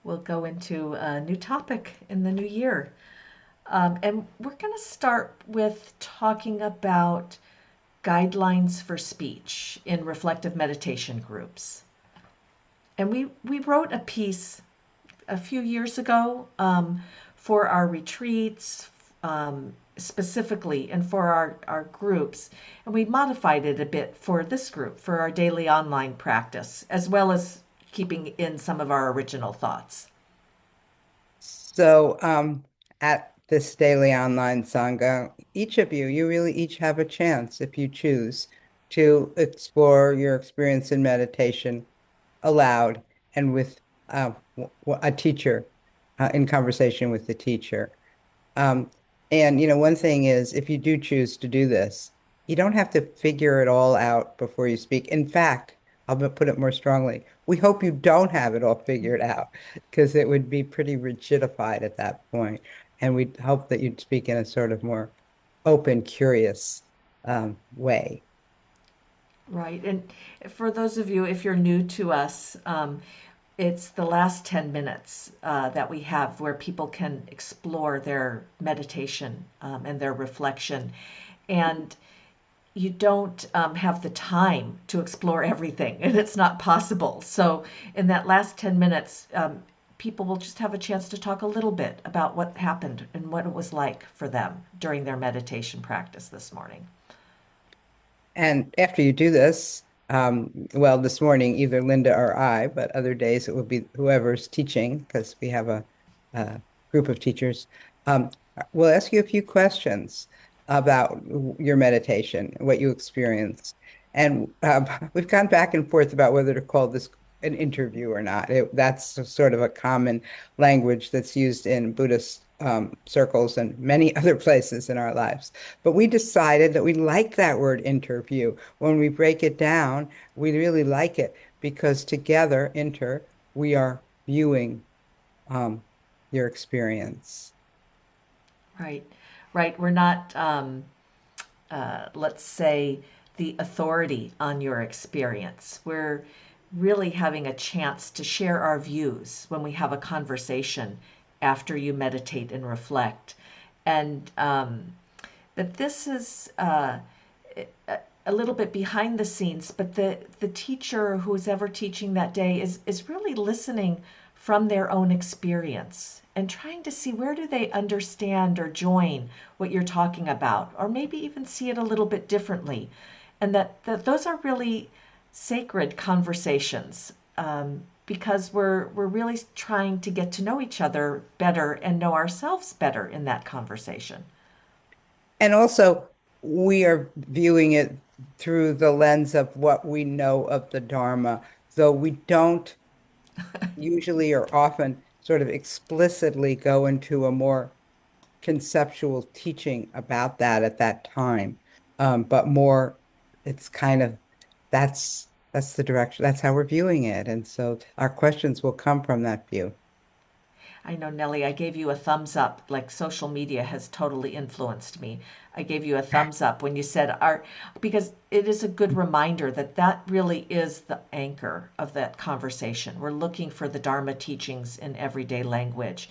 we'll go into a new topic in the new year. And we're going to start with talking about guidelines for speech in reflective meditation groups. And we wrote a piece a few years ago for our retreats, specifically, and for our groups. And we modified it a bit for this group, for our daily online practice, as well as keeping in some of our original thoughts. So, at this daily online Sangha, each of you, you really each have a chance, if you choose, to explore your experience in meditation aloud and with a teacher, in conversation with the teacher. Um, and, one thing is, if you do choose to do this, you don't have to figure it all out before you speak. In fact, put it more strongly. We hope you don't have it all figured out because it would be pretty rigidified at that point. And we hope that you'd speak in a sort of more open, curious way. Right. And for those of you, if you're new to us, it's the last 10 minutes that we have where people can explore their meditation and their reflection. And you don't have the time to explore everything, and it's not possible. So, in that last 10 minutes, people will just have a chance to talk a little bit about what happened and what it was like for them during their meditation practice this morning. And after you do this, well, this morning, either Linda or I, but other days it will be whoever's teaching, because we have a group of teachers. Um, we'll ask you a few questions about your meditation, what you experienced. And we've gone back and forth about whether to call this an interview or not. That's sort of a common language that's used in Buddhist circles and many other places in our lives. But we decided that we like that word interview. When we break it down, we really like it because together, we are viewing um, your experience. Right, right. We're not, let's say, the authority on your experience. We're really having a chance to share our views when we have a conversation after you meditate and reflect. And that this is a little bit behind the scenes, but the teacher who's ever teaching that day is really listening from their own experience and trying to see where do they understand or join what you're talking about, or maybe even see it a little bit differently. And that those are really sacred conversations because we're really trying to get to know each other better and know ourselves better in that conversation. And also, we are viewing it through the lens of what we know of the Dharma, though we don't usually or often sort of explicitly go into a more conceptual teaching about that at that time. But more, it's kind of that's the direction, that's how we're viewing it. And so our questions will come from that view. I know, Nelly, I gave you a thumbs up. Like social media has totally influenced me. I gave you a thumbs up when you said art, because it is a good reminder that that really is the anchor of that conversation. We're looking for the Dharma teachings in everyday language.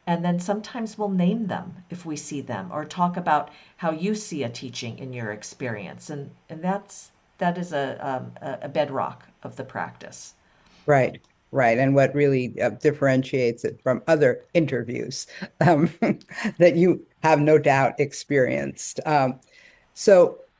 And then sometimes we'll name them if we see them or talk about how you see a teaching in your experience. And that is a bedrock of the practice. Right, right. And what really differentiates it from other interviews um, that you have no doubt experienced.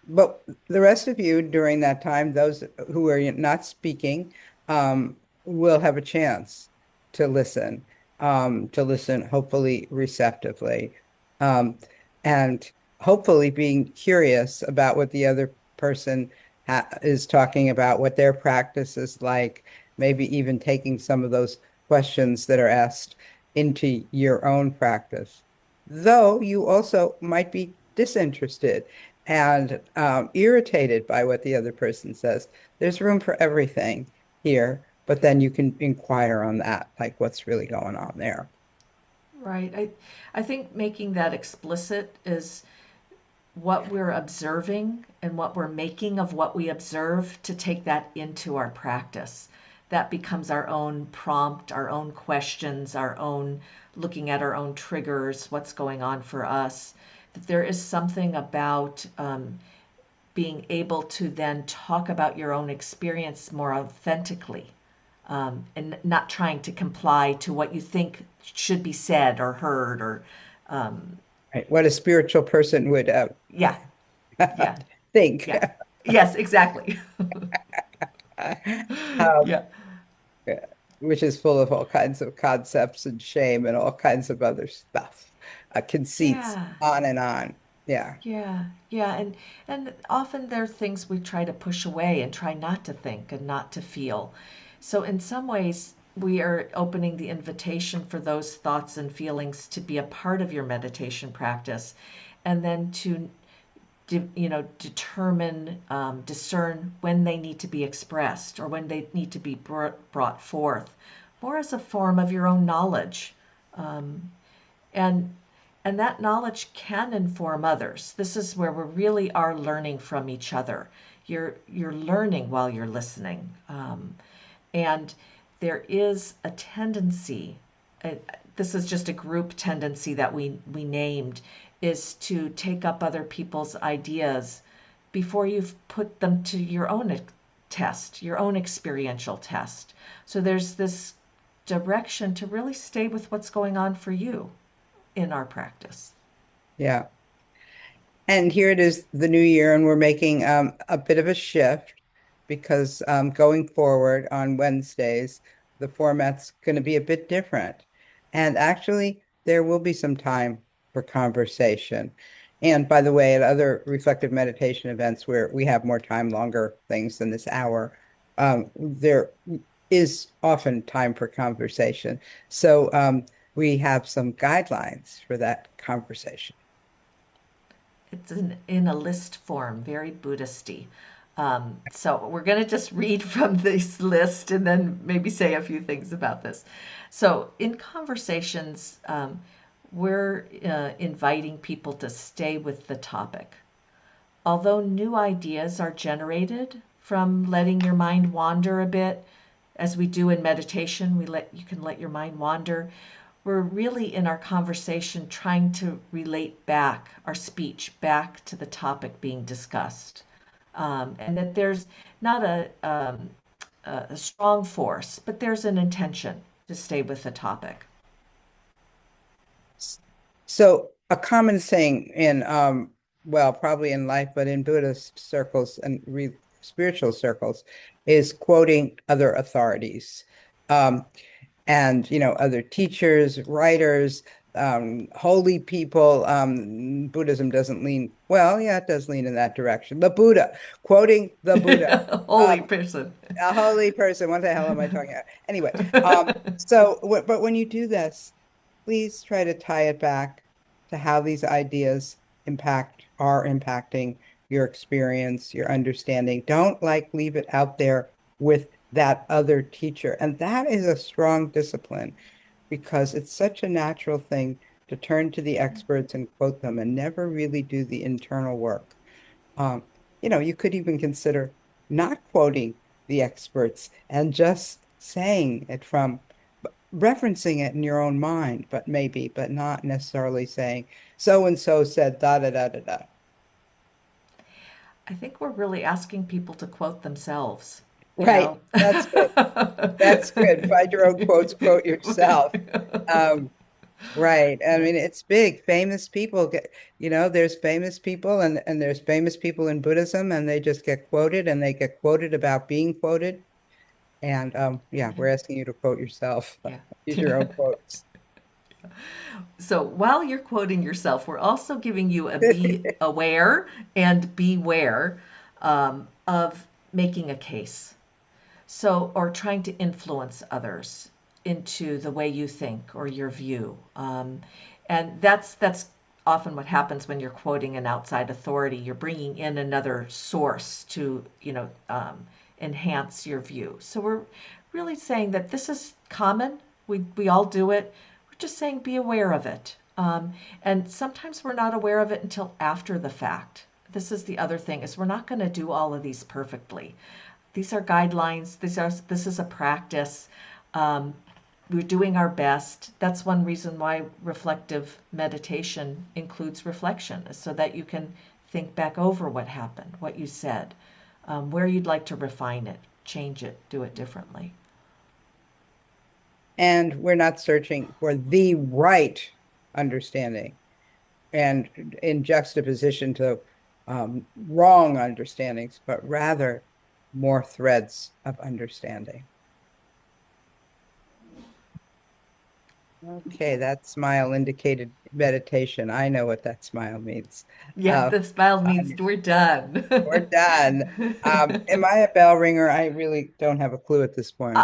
But the rest of you during that time, those who are not speaking, will have a chance to listen hopefully receptively, um, and hopefully being curious about what the other person is talking about, what their practice is like, maybe even taking some of those questions that are asked into your own practice. Though you also might be disinterested and irritated by what the other person says. There's room for everything here, but then you can inquire on that, like what's really going on there. Right. I think making that explicit is what we're observing and what we're making of what we observe to take that into our practice. that becomes our own prompt, our own questions, our own looking at our own triggers, what's going on for us. That there is something about being able to then talk about your own experience more authentically, and not trying to comply to what you think should be said or heard or Right. What a spiritual person would yeah, yeah, think. yeah. Yes, exactly. Um, Yeah. yeah, which is full of all kinds of concepts and shame and all kinds of other stuff, conceits, Yeah. on and on. Yeah. Yeah. Yeah, and often there are things we try to push away and try not to think and not to feel. So in some ways we are opening the invitation for those thoughts and feelings to be a part of your meditation practice, and then to determine, discern when they need to be expressed or when they need to be brought forth, more as a form of your own knowledge. And and that knowledge can inform others. This is where we really are learning from each other. You're learning while you're listening, and there is a tendency. Uh, this is just a group tendency that we named, is to take up other people's ideas before you've put them to your own test, your own experiential test. So there's this direction to really stay with what's going on for you in our practice. Yeah. And here it is, the new year, and we're making a bit of a shift because going forward on Wednesdays, the format's going to be a bit different. And actually, there will be some time for conversation. And by the way, at other reflective meditation events where we have more time, longer things than this hour, there is often time for conversation. So we have some guidelines for that conversation. It's in a list form, very Buddhisty. So we're going to just read from this list and then maybe say a few things about this. So in conversations, we're inviting people to stay with the topic. Although new ideas are generated from letting your mind wander a bit, as we do in meditation, you can let your mind wander. We're really in our conversation trying to relate back our speech back to the topic being discussed, and that there's not a strong force, but there's an intention to stay with the topic. So a common saying in well, probably in life, but in Buddhist circles and re spiritual circles is quoting other authorities. Um, and other teachers, writers, holy people. Buddhism doesn't lean, well, yeah, it does lean in that direction. The Buddha, quoting the Buddha. Holy Um, person. a holy person. What the hell am I talking about? Anyway, but when you do this, please try to tie it back to how these ideas are impacting your experience, your understanding. Don't like leave it out there with that other teacher. And that is a strong discipline because it's such a natural thing to turn to the experts and quote them and never really do the internal work. Um, you could even consider not quoting the experts and just saying it from referencing it in your own mind, but not necessarily saying so and so said da da da da da. I think we're really asking people to quote themselves, you Right. know? That's good. That's good. Find your own quotes, quote yourself. Um, right. I Yeah. mean, it's big. Famous people there's famous people and there's famous people in Buddhism and they just get quoted and they get quoted about being quoted. And yeah, we're asking you to quote yourself. Yeah. Use your own quotes. So while you're quoting yourself, we're also giving you a be aware and beware of making a case. So, or trying to influence others into the way you think or your view. And that's often what happens when you're quoting an outside authority. You're bringing in another source to, enhance your view. So we're really saying that this is common. We all do it. We're just saying be aware of it. And sometimes we're not aware of it until after the fact. This is the other thing, is we're not going to do all of these perfectly. these are guidelines. This is a practice. Um, we're doing our best. That's one reason why reflective meditation includes reflection, is so that you can think back over what happened, what you said, where you'd like to refine it, change it, do it differently. And we're not searching for the right understanding and in juxtaposition to wrong understandings, but rather more threads of understanding. Okay, that smile indicated meditation. I know what that smile means. Yeah, Uh, the smile means we're done. we're done. Am I a bell ringer? I really don't have a clue at this point.